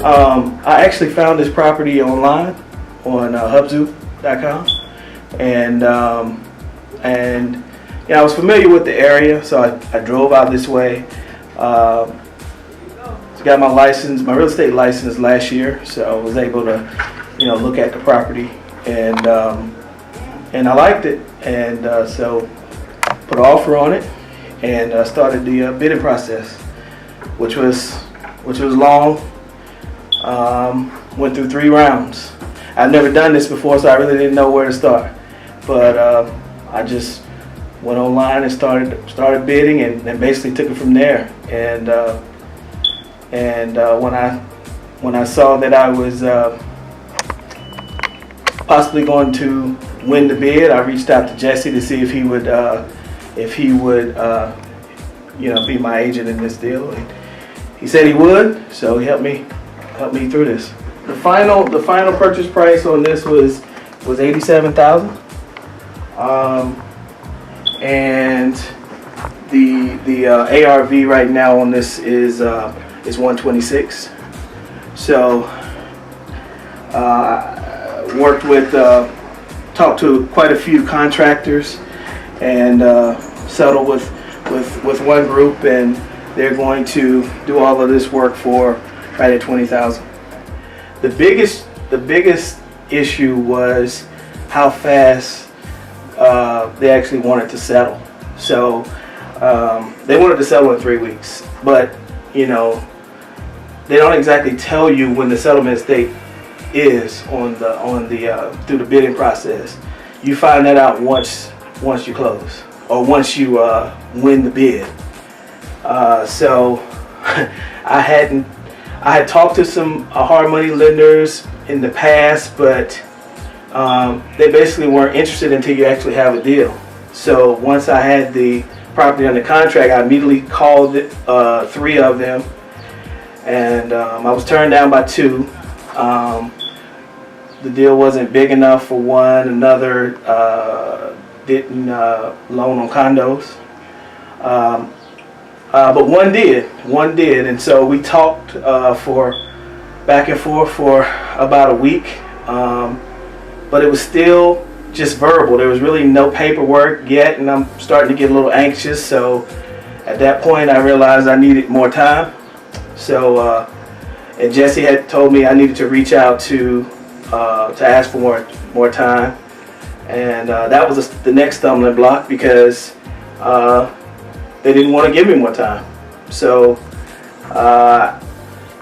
I actually found this property online on hubzoo.com, and I was familiar with the area, so I drove out this way. Got my license, my real estate license last year, so I was able to, look at the property, and I liked it, and so put an offer on it, and started the bidding process, which was long. Went through 3 rounds. I've never done this before, so I really didn't know where to start, but I just went online and started bidding, and basically took it from there. And when I saw that I was possibly going to win the bid, I reached out to Jesse to see if he would be my agent in this deal. And he said he would, so he helped me through this. The final purchase price on this was $87,000, and the ARV right now on this is 126. So talked to quite a few contractors, and settled with one group, and they're going to do all of this work for right at $20,000. The biggest issue was how fast they actually wanted to settle. So they wanted to settle in 3 weeks, but they don't exactly tell you when the settlement date is on the through the bidding process. You find that out once you close, or once you win the bid. So I had talked to some hard money lenders in the past, but they basically weren't interested until you actually have a deal. So once I had the property under contract, I immediately called 3 of them, and I was turned down by 2. The deal wasn't big enough for one. Another didn't loan on condos, but one did, and so we talked for back and forth for about a week, but it was still just verbal. There was really no paperwork yet, and I'm starting to get a little anxious. So at that point, I realized I needed more time. So and Jesse had told me I needed to reach out to ask for more time, and that was the next stumbling block, because they didn't want to give me more time. So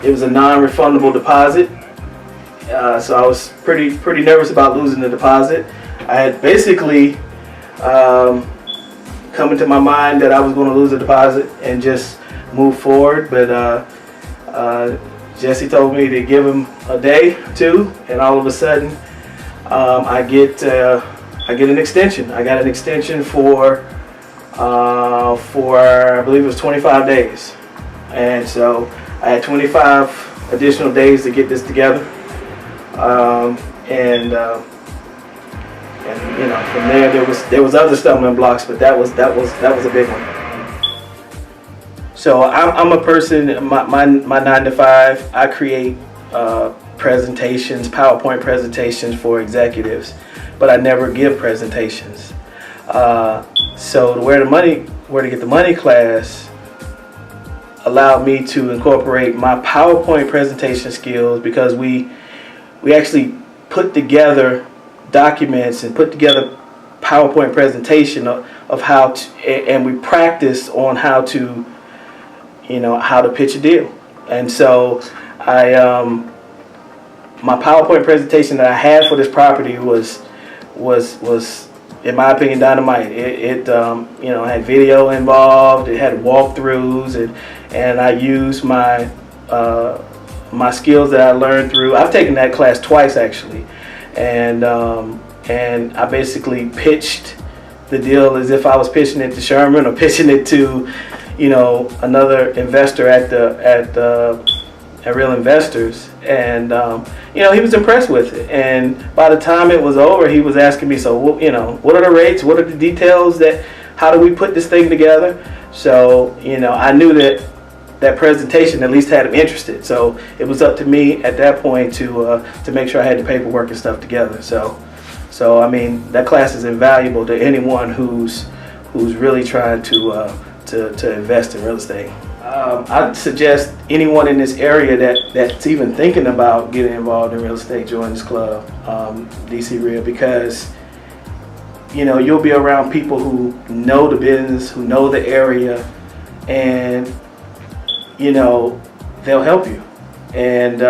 it was a non-refundable deposit. So I was pretty nervous about losing the deposit. I had basically come into my mind that I was going to lose the deposit and just move forward, but Jesse told me to give him a day or 2, and all of a sudden I get an extension. I got an extension for I believe it was 25 days, and so I had 25 additional days to get this together, and from there was other stumbling blocks, but that was a big one. So I'm a person, my 9 to 5, I create presentations, PowerPoint presentations for executives, but I never give presentations. So the Where to Get the Money class allowed me to incorporate my PowerPoint presentation skills, because we actually put together documents and put together PowerPoint presentation of how to, and we practice on how to pitch a deal. And so my PowerPoint presentation that I had for this property was in my opinion dynamite. It had video involved, it had walkthroughs, and I used my skills that I learned through. I've taken that class twice actually, and I basically pitched the deal as if I was pitching it to Sherman or pitching it to another investor at Realinvestors, and he was impressed with it. And by the time it was over, he was asking me, so what are the rates? What are the details? How do we put this thing together? So I knew that that presentation at least had them interested. So it was up to me at that point to make sure I had the paperwork and stuff together. So I mean, that class is invaluable to anyone who's really trying to invest in real estate. I'd suggest anyone in this area that's even thinking about getting involved in real estate join this club, DCREIA, because you'll be around people who know the business, who know the area, and they'll help you. And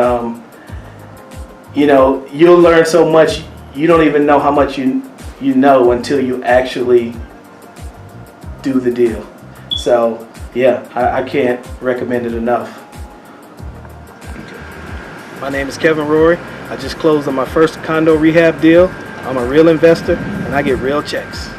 you'll learn so much. You don't even know how much you know until you actually do the deal. So yeah, I can't recommend it enough. My name is Kevin Rorie. I just closed on my first condo rehab deal. I'm a real investor and I get real checks.